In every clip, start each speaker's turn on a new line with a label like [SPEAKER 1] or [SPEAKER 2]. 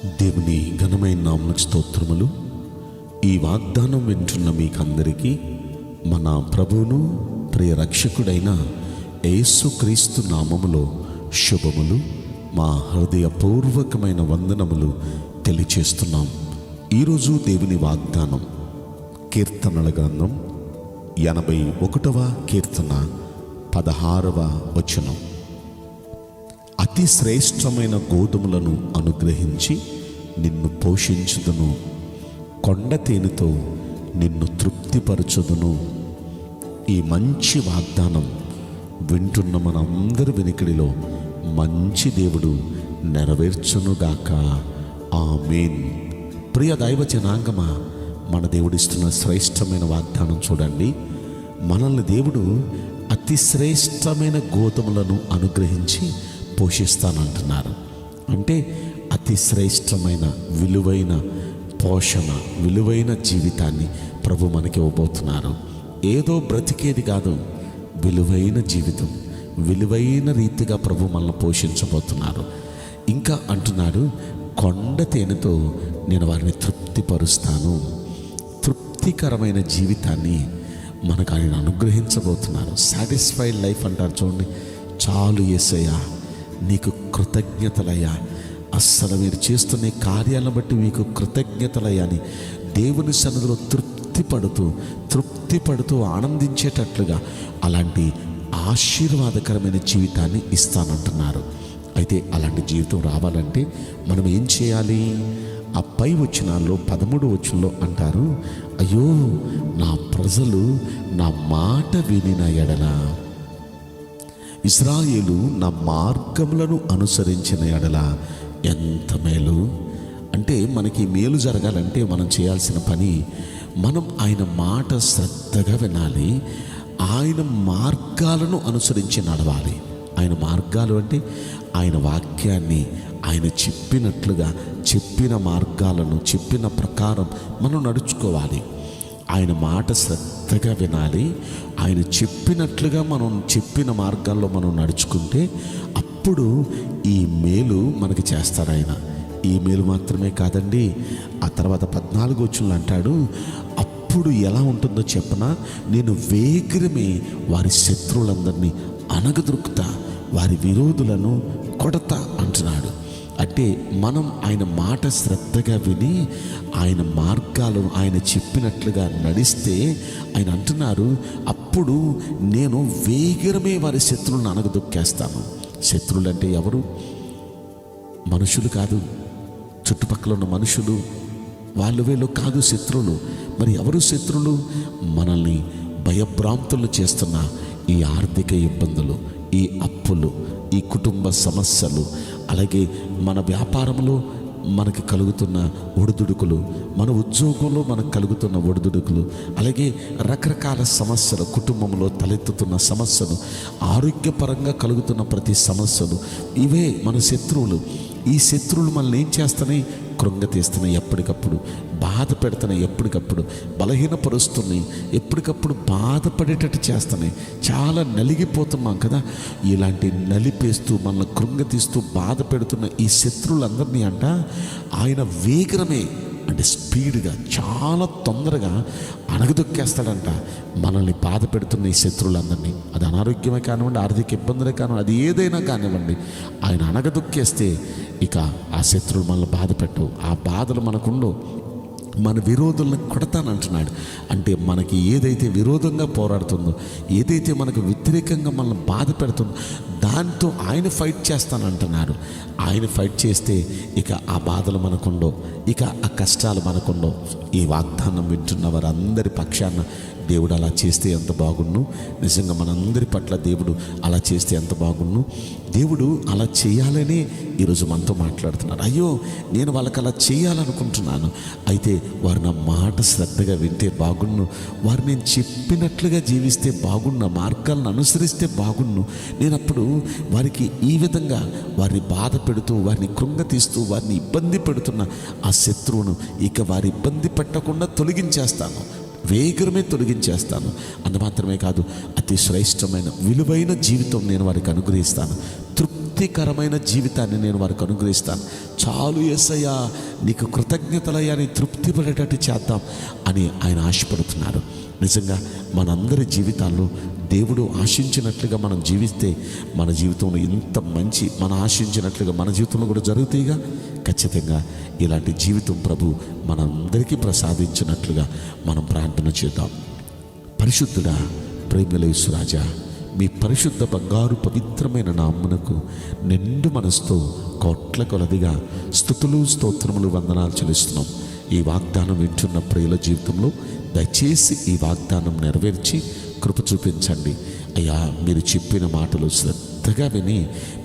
[SPEAKER 1] దేవుని ఘనమైన నామమునకు స్తోత్రములు. ఈ వాగ్దానం వింటున్న మీకందరికీ మన ప్రభువును ప్రియ రక్షకుడైన యేసుక్రీస్తు నామములో శుభములు, మా హృదయపూర్వకమైన వందనములు తెలియచేస్తున్నాం. ఈరోజు దేవుని వాగ్దానం కీర్తనల గ్రంథం 81వ కీర్తన 16వ వచనం. అతి శ్రేష్టమైన గోధుమలను అనుగ్రహించి నిన్ను పోషించుదును, కొండ తేనెతో నిన్ను తృప్తిపరచుదును. ఈ మంచి వాగ్దానం వింటున్న మనందరి వెనుకడిలో మంచి దేవుడు నెరవేర్చునుగాక. ఆమేన్. ప్రియ దైవ జనాంగమా, మన దేవుడిస్తున్న శ్రేష్టమైన వాగ్దానం చూడండి. మనల్ని దేవుడు అతి శ్రేష్టమైన గోధుమలను అనుగ్రహించి పోషిస్తానంటున్నారు. అంటే అతి శ్రేష్టమైన విలువైన పోషణ, విలువైన జీవితాన్ని ప్రభు మనకి ఇవ్వబోతున్నారు. ఏదో బ్రతికేది కాదు, విలువైన జీవితం, విలువైన రీతిగా ప్రభు మనల్ని పోషించబోతున్నారు. ఇంకా అంటున్నాడు, కొండ తేనెతో నేను వారిని తృప్తిపరుస్తాను. తృప్తికరమైన జీవితాన్ని మనకు ఆయన అనుగ్రహించబోతున్నారు. సాటిస్ఫైడ్ లైఫ్ అంటారు చూడండి. చాలు యేసయ్యా, నీకు కృతజ్ఞతలయ్యా, అస్సలు మీరు చేస్తున్న కార్యాలను బట్టి మీకు కృతజ్ఞతలయ్యా అని దేవుని సన్నిధిలో తృప్తిపడుతూ ఆనందించేటట్లుగా అలాంటి ఆశీర్వాదకరమైన జీవితాన్ని ఇస్తానంటున్నారు. అయితే అలాంటి జీవితం రావాలంటే మనం ఏం చేయాలి? ఆ పై వచనాల్లో 13వ వచనంలో అంటారు, అయ్యో నా ప్రజలు నా మాట వినిన ఎడల, ఇశ్రాయేలు నా మార్గములను అనుసరించిన ఎడల ఎంత మేలు. అంటే మనకి మేలు జరగాలంటే మనం చేయాల్సిన పని, మనం ఆయన మాట శ్రద్ధగా వినాలి, ఆయన మార్గాలను అనుసరించి నడవాలి. ఆయన మార్గాలు అంటే ఆయన వాక్యాన్ని ఆయన చెప్పినట్లుగా, చెప్పిన మార్గాలను చెప్పిన ప్రకారం మనం నడుచుకోవాలి. ఆయన మాట శ్రద్ధగా వినాలి. ఆయన చెప్పినట్లుగా మనం చెప్పిన మార్గాల్లో మనం నడుచుకుంటే అప్పుడు ఈ మేలు మనకి చేస్తారు ఆయన. ఈ మేలు మాత్రమే కాదండి, ఆ తర్వాత 14వ వచనంలో అంటాడు, అప్పుడు ఎలా ఉంటుందో చెప్పనా, నేను వేగిరమే వారి శత్రువులందరినీ అనగదొరుకుతా, వారి విరోధులను కొడతా అంటున్నాడు. అంటే మనం ఆయన మాట శ్రద్ధగా విని ఆయన మార్గాలు ఆయన చెప్పినట్లుగా నడిస్తే ఆయన అంటున్నారు, అప్పుడు నేను వేగిరమే వారి శత్రువులను అనగదొక్కేస్తాను. శత్రువులు అంటే ఎవరు? మనుషులు కాదు, చుట్టుపక్కల ఉన్న మనుషులు, వాళ్ళు వీళ్ళు కాదు శత్రువులు. మరి ఎవరు శత్రువులు? మనల్ని భయభ్రాంతులు చేస్తున్న ఈ ఆర్థిక ఇబ్బందులు, ఈ అప్పులు, ఈ కుటుంబ సమస్యలు, అలాగే మన వ్యాపారంలో మనకి కలుగుతున్న ఒడిదుడుకులు, మన ఉద్యోగంలో మనకు కలుగుతున్న ఒడిదుడుకులు, అలాగే రకరకాల సమస్యలు, కుటుంబంలో తలెత్తుతున్న సమస్యలు, ఆరోగ్యపరంగా కలుగుతున్న ప్రతి సమస్యలు, ఇవే మన శత్రువులు. ఈ శత్రువులు మనల్ని ఏం చేస్తున్నాయి? కృంగతీస్తున్నాయి, ఎప్పటికప్పుడు బాధ పెడుతున్నాయి, ఎప్పటికప్పుడు బలహీనపరుస్తున్నాయి, ఎప్పటికప్పుడు బాధపడేటట్టు చేస్తున్నాయి. చాలా నలిగిపోతున్నాం కదా. ఇలాంటి నలిపేస్తూ మనల్ని కృంగతీస్తూ బాధ పెడుతున్న ఈ శత్రువులందరినీ అంట ఆయన వేగరమే, అంటే స్పీడ్గా, చాలా తొందరగా అణగదొక్కేస్తాడంట మనల్ని బాధ పెడుతున్న ఈ శత్రువులందరినీ. అది అనారోగ్యమే కానివ్వండి, ఆర్థిక ఇబ్బందులే కానివ్వండి, అది ఏదైనా కానివ్వండి, ఆయన అణగదొక్కేస్తే ఇక ఆ శత్రువులు మనల్ని బాధ పెట్టవు. ఆ బాధలు మనకుండవు. మన విరోధులను కొడతానంటున్నాడు. అంటే మనకి ఏదైతే విరోధంగా పోరాడుతుందో, ఏదైతే మనకు వ్యతిరేకంగా మనల్ని బాధ పెడుతుందో దాంతో ఆయన ఫైట్ చేస్తానంటున్నారు. ఆయన ఫైట్ చేస్తే ఇక ఆ బాధలు మనకుండవు, ఇక ఆ కష్టాలు మనకుండవు. ఈ వాగ్దానం వింటున్న వారందరి పక్షాన దేవుడు అలా చేస్తే ఎంత బాగుండు. నిజంగా మనందరి పట్ల దేవుడు అలా చేస్తే ఎంత బాగుండు. దేవుడు అలా చేయాలని ఈరోజు మనతో మాట్లాడుతున్నారు. అయ్యో నేను వాళ్ళకి అలా చేయాలనుకుంటున్నాను, అయితే వారు నా మాట శ్రద్ధగా వింటే బాగుండు, వారు నేను చెప్పినట్లుగా జీవిస్తే బాగుండు, మార్గాలను అనుసరిస్తే బాగుండు. నేను అప్పుడు వారికి ఈ విధంగా వారిని బాధ పెడుతూ, వారిని కృంగతీస్తూ, వారిని ఇబ్బంది పెడుతున్న ఆ శత్రువును ఇక వారి ఇబ్బంది పెట్టకుండా తొలగించేస్తాను, వేగరమే తొలగించేస్తాను. అంత మాత్రమే కాదు, అతి శ్రేష్టమైన విలువైన జీవితం నేను వారికి అనుగ్రహిస్తాను. తృప్తి తృప్తికరమైన జీవితాన్ని నేను వారికి అనుగ్రహిస్తాను. చాలు యేసయ్యా, నీకు కృతజ్ఞతలయ్యా, నీ తృప్తి పడేటట్టు చేద్దాం అని ఆయన ఆశపడుతున్నారు. నిజంగా మనందరి జీవితాల్లో దేవుడు ఆశించినట్లుగా మనం జీవిస్తే మన జీవితంలో ఇంత మంచి మనం ఆశించినట్లుగా మన జీవితంలో కూడా జరుగుతాయిగా. ఖచ్చితంగా ఇలాంటి జీవితం ప్రభు మనందరికీ ప్రసాదించినట్లుగా మనం ప్రార్థన చేద్దాం. పరిశుద్ధుడా, ప్రేమల యేసురాజా, మీ పరిశుద్ధ బంగారు పవిత్రమైన నామమునకు నిండు మనసుతో కోట్ల కొలదిగా స్తుతులు, స్తోత్రములు, వందనాలు చెల్లిస్తున్నాం. ఈ వాగ్దానం వింటున్న ప్రియుల జీవితంలో దయచేసి ఈ వాగ్దానం నెరవేర్చి కృప చూపించండి అయ్యా. మీరు చెప్పిన మాటలు శ్రద్ధగా విని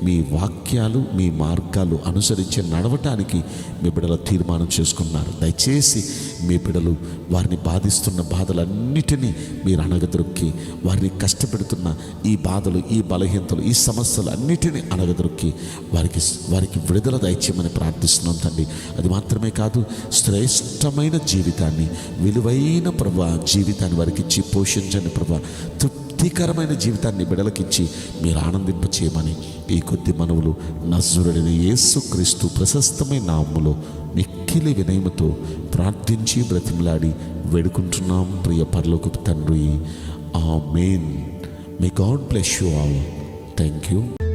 [SPEAKER 1] మీ వాక్యాలు, మీ మార్గాలు అనుసరించి నడవటానికి మీ బిడ్డలు తీర్మానం చేసుకున్నారు. దయచేసి మీ బిడ్డలు వారిని బాధిస్తున్న బాధలన్నిటినీ మీరు అణగదొక్కి, వారిని కష్టపెడుతున్న ఈ బాధలు, ఈ బలహీనతలు, ఈ సమస్యలు అన్నిటినీ అణగదొక్కి వారికి విడుదల దయచేయమని ప్రార్థిస్తున్నాం తండ్రి. అది మాత్రమే కాదు, శ్రేష్టమైన జీవితాన్ని, విలువైన ప్రభా జీవితాన్ని వారికి ఇచ్చి పోషించండి ప్రభా. తృప్తికరమైన జీవితాన్ని బిడలకిచ్చి మీరు ఆనందింప చేయమని ఈ కొద్ది మనవులు నజరుడైన యేసుక్రీస్తు ప్రశస్తమైన నామములో మిక్కిలి వినయముతో ప్రార్థించి బ్రతిమలాడి వేడుకుంటున్నాం ప్రియ పరలోకపు తండ్రి. ఆమేన్. May God bless you all. Thank you.